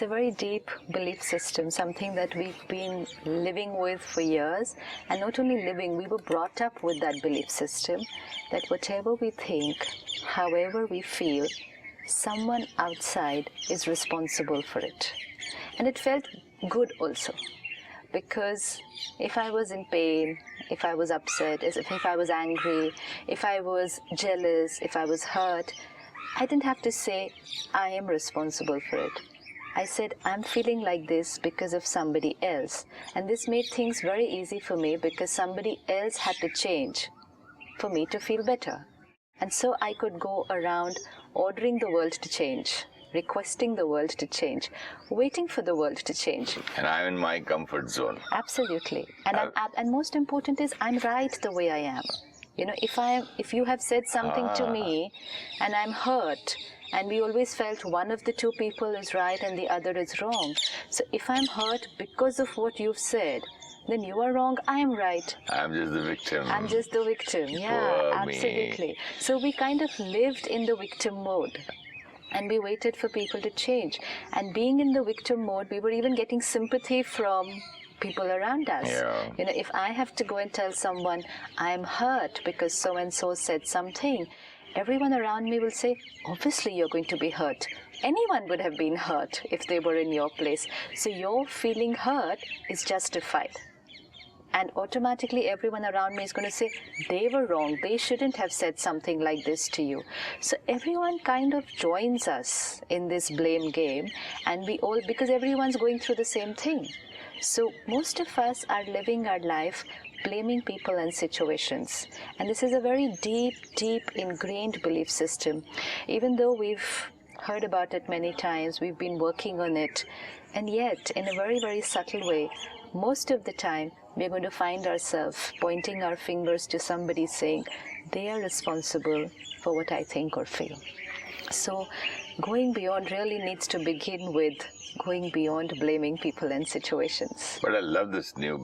It's a very deep belief system, something that we've been living with for years. And not only living, we were brought up with that belief system that whatever we think, however we feel, someone outside is responsible for it. And it felt good also, because if I was in pain, if I was upset, if I was angry, if I was jealous, if I was hurt, I didn't have to say, I am responsible for it. I said, I'm feeling like this because of somebody else. And this made things very easy for me because somebody else had to change for me to feel better. And so I could go around ordering the world to change, requesting the world to change, waiting for the world to change. And I'm in my comfort zone. Absolutely. And most important is, I'm right the way I am. You know, if you have said something to me and I'm hurt, and we always felt one of the two people is right and the other is wrong. So if I'm hurt because of what you've said, then you are wrong, I am right. I'm just the victim. I'm just the victim. Yeah, Poor absolutely. Me. So we kind of lived in the victim mode. And we waited for people to change. And being in the victim mode, we were even getting sympathy from people around us. Yeah. You know, if I have to go and tell someone I'm hurt because so-and-so said something, everyone around me will say, obviously you're going to be hurt. Anyone would have been hurt if they were in your place. So your feeling hurt is justified. And automatically everyone around me is going to say, they were wrong, they shouldn't have said something like this to you. So everyone kind of joins us in this blame game, and we all, because everyone's going through the same thing. So most of us are living our life blaming people and situations. And this is a very deep, deep ingrained belief system. Even though we've heard about it many times, we've been working on it, and yet in a very, very subtle way, most of the time we're going to find ourselves pointing our fingers to somebody saying, they are responsible for what I think or feel. So going beyond really needs to begin with going beyond blaming people and situations. But I love this new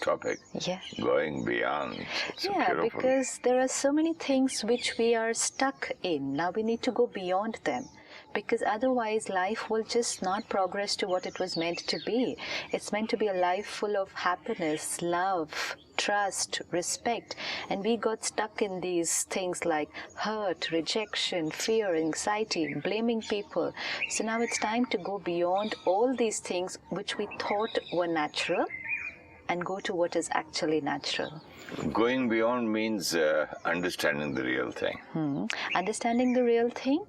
topic. Yeah. Going beyond. It's yeah, beautiful. Because there are so many things which we are stuck in. Now we need to go beyond them, because otherwise life will just not progress to what it was meant to be. It's meant to be a life full of happiness, love, trust, respect, and we got stuck in these things like hurt, rejection, fear, anxiety, blaming people. So now it's time to go beyond all these things which we thought were natural and go to what is actually natural. Going beyond means understanding the real thing. Understanding the real thing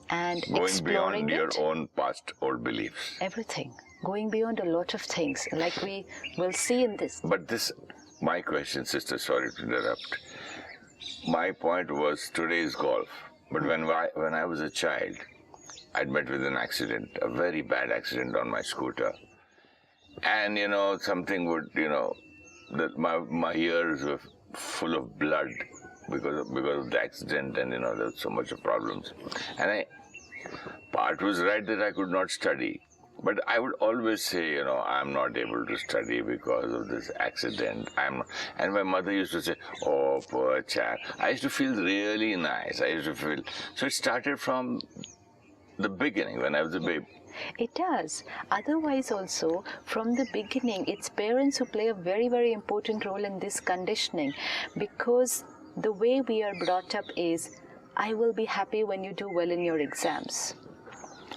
and going exploring beyond it. your own past old beliefs. Everything. Going beyond a lot of things, like we will see in this. But this, my question, sister, sorry to interrupt. My point was today's golf. But when I was a child, I'd met with an accident, a very bad accident on my scooter. And, you know, something would, you know, my ears were full of blood because of the accident, and, you know, there was so much of problems. And part was right that I could not study. But I would always say, you know, I'm not able to study because of this accident. And my mother used to say, oh, poor chap. I used to feel really nice. So it started from the beginning, when I was a baby. It does. Otherwise also, from the beginning, it's parents who play a very, very important role in this conditioning, because the way we are brought up is, I will be happy when you do well in your exams.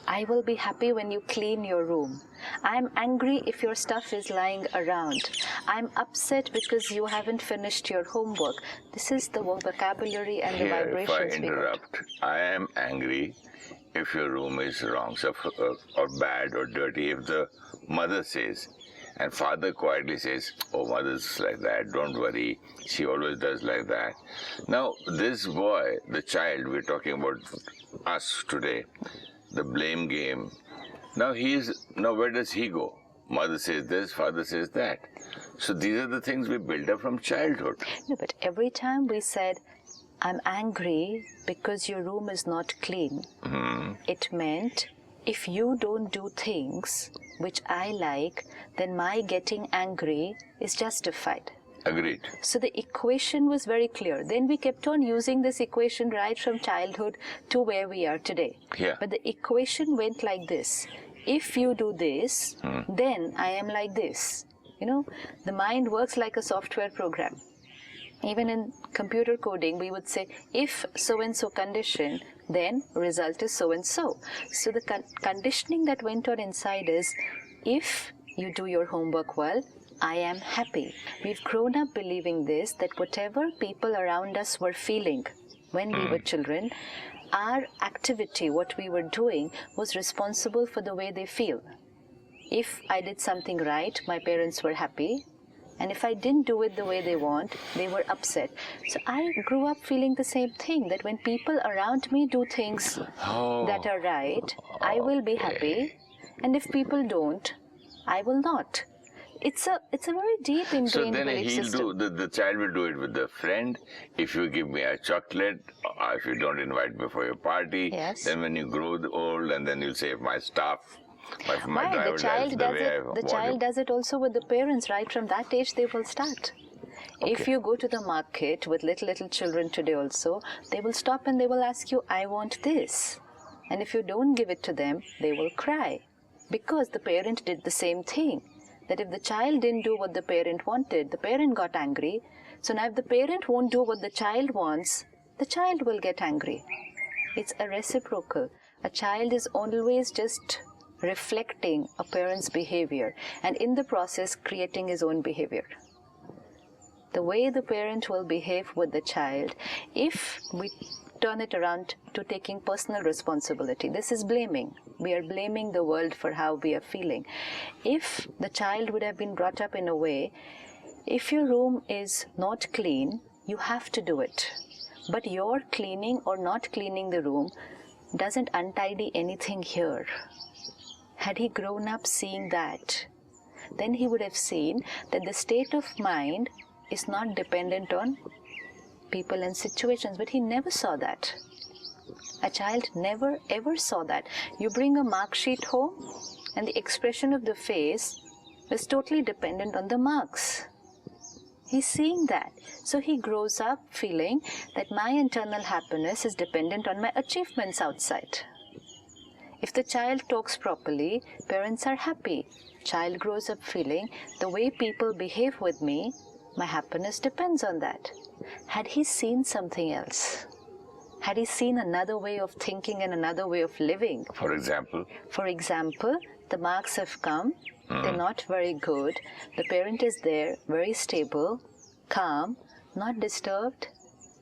I will be happy when you clean your room. I'm angry if your stuff is lying around. I'm upset because you haven't finished your homework. This is the vocabulary and the vibrations. If I interrupt, I am angry if your room is wrong, or bad or dirty. If the mother says, and father quietly says, oh, mother's like that, don't worry, she always does like that. Now, this boy, the child, we're talking about us today, the blame game. Now where does he go? Mother says this, father says that. So these are the things we build up from childhood. No, but every time we said, I'm angry because your room is not clean, it meant, if you don't do things which I like, then my getting angry is justified. Agreed. So the equation was very clear. Then we kept on using this equation right from childhood to where we are today. Yeah. But the equation went like this. if you do this, then I am like this. You know, the mind works like a software program. Even in computer coding, we would say, if so-and-so condition, then result is so-and-so. So the conditioning that went on inside is, if you do your homework well, I am happy. We've grown up believing this, that whatever people around us were feeling when we were children, our activity, what we were doing, was responsible for the way they feel. If I did something right, my parents were happy. And if I didn't do it the way they want, they were upset. So I grew up feeling the same thing, that when people around me do things that are right, I will be happy. And if people don't, I will not. It's a very deep ingrained So then belief he'll system. the child will do it with a friend. If you give me a chocolate, or if you don't invite me for your party, Yes. then when you grow old, and then you'll say, if my staff, my Why? driver The child does the does way I it. want The child him. does it also with the parents. Right from that age, they will start. If Okay. you go to the market with little children today also, they will stop and they will ask you, I want this. And if you don't give it to them, they will cry. Because the parent did the same thing. That if the child didn't do what the parent wanted, the parent got angry. So now if the parent won't do what the child wants, the child will get angry. It's a reciprocal. A child is always just reflecting a parent's behavior, and in the process creating his own behavior. The way the parent will behave with the child, if we turn it around to taking personal responsibility, this is blaming. We are blaming the world for how we are feeling. If the child would have been brought up in a way, if your room is not clean, you have to do it. But your cleaning or not cleaning the room doesn't untidy anything here. Had he grown up seeing that, then he would have seen that the state of mind is not dependent on people and situations, but he never saw that. A child never ever saw that. You bring a mark sheet home and the expression of the face is totally dependent on the marks. He's seeing that. So he grows up feeling that my internal happiness is dependent on my achievements outside. If the child talks properly, parents are happy. Child grows up feeling the way people behave with me, my happiness depends on that. Had he seen something else? Had he seen another way of thinking and another way of living? For example? For example, the marks have come, they're not very good, the parent is there, very stable, calm, not disturbed,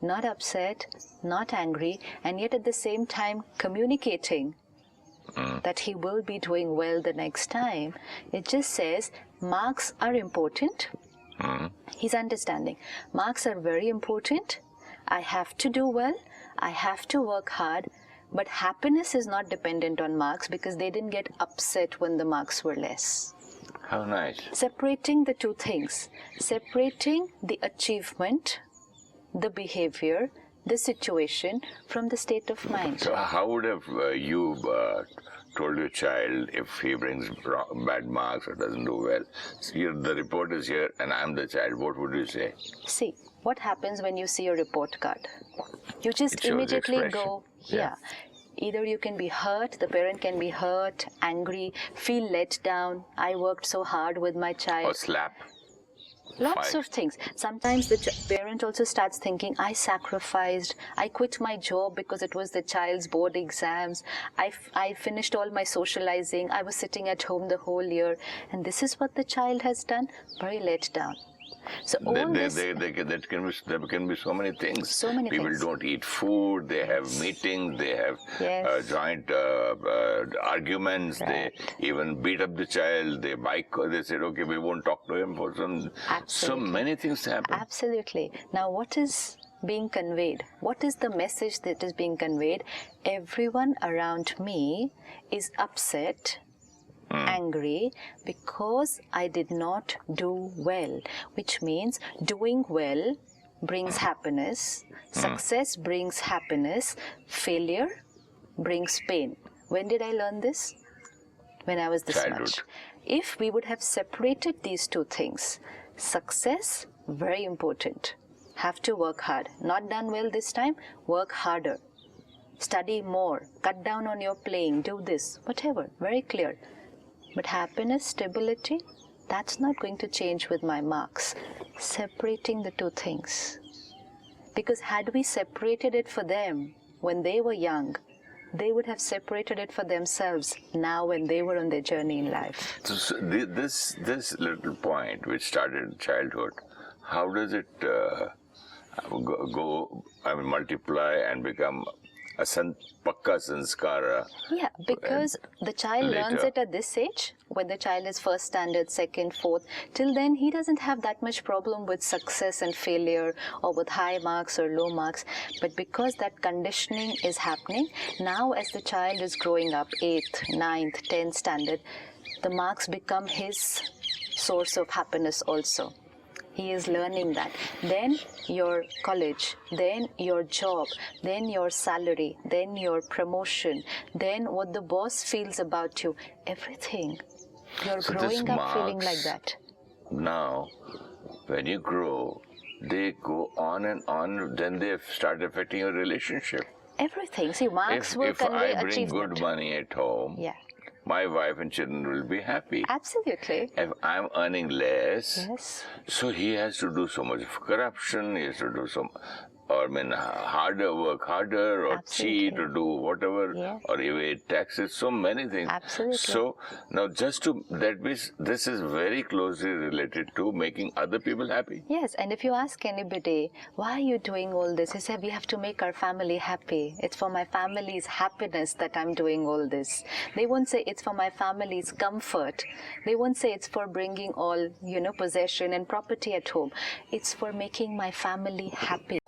not upset, not angry, and yet at the same time communicating that he will be doing well the next time. It just says marks are important. He's understanding. Marks are very important. I have to do well. I have to work hard. But happiness is not dependent on marks because they didn't get upset when the marks were less. How nice. Separating the two things. Separating the achievement, the behavior, the situation from the state of mind. So how would have you told your child if he brings bad marks or doesn't do well? So the report is here and I'm the child. What would you say? See, what happens when you see a report card? You just It shows immediately expression. go, Yeah. Either you can be hurt, the parent can be hurt, angry, feel let down. I worked so hard with my Or child. slap? Lots Fight. of things. Sometimes the parent also starts thinking, I sacrificed, I quit my job because it was the child's board exams, I finished all my socializing, I was sitting at home the whole year, and this is what the child has done, very let down. So all this... There can be so many things. So many People things. don't eat food, they have meetings, they have Yes. joint arguments, Right. they even beat up the child, they said, okay, we won't talk to him for some... So Absolutely. many things happen. Absolutely. Now, what is being conveyed? What is the message that is being conveyed? Everyone around me is upset, angry, because I did not do well, which means doing well brings happiness, success brings happiness, failure brings pain. When did I learn this? When I was this Childhood. much. If we would have separated these two things, success, very important. Have to work hard. Not done well this time, work harder. study more, cut down on your playing, do this, whatever, very clear. But happiness, stability, that's not going to change with my marks. Separating the two things. Because had we separated it for them when they were young, they would have separated it for themselves now when they were on their journey in life. So this little point which started in childhood, how does it multiply and become a pakka sanskara? Yeah, because the child learns later. it at this age, when the child is first standard, second, fourth. Till then, he doesn't have that much problem with success and failure or with high marks or low marks. But because that conditioning is happening, now as the child is growing up, 8th, 9th, 10th standard, the marks become his source of happiness also. He is learning that. Then your college, then your job, then your salary, then your promotion, then what the boss feels about you, everything. You're So growing this up feeling like marks, that. Now, when you grow, they go on and on, then they start affecting your relationship. Everything. See, marks will If convey I bring achievement. good money at home, Yeah, my wife and children will be happy. absolutely. If I'm earning less, Yes. so he has to do so much of corruption, he has to do harder or cheat Absolutely. or do whatever, Yeah. or evade taxes, so many things. Absolutely. So now that means this is very closely related to making other people happy. Yes, and if you ask anybody, why are you doing all this? He said, we have to make our family happy. It's for my family's happiness that I'm doing all this. They won't say it's for my family's comfort. They won't say it's for bringing all, possession and property at home. It's for making my family happy.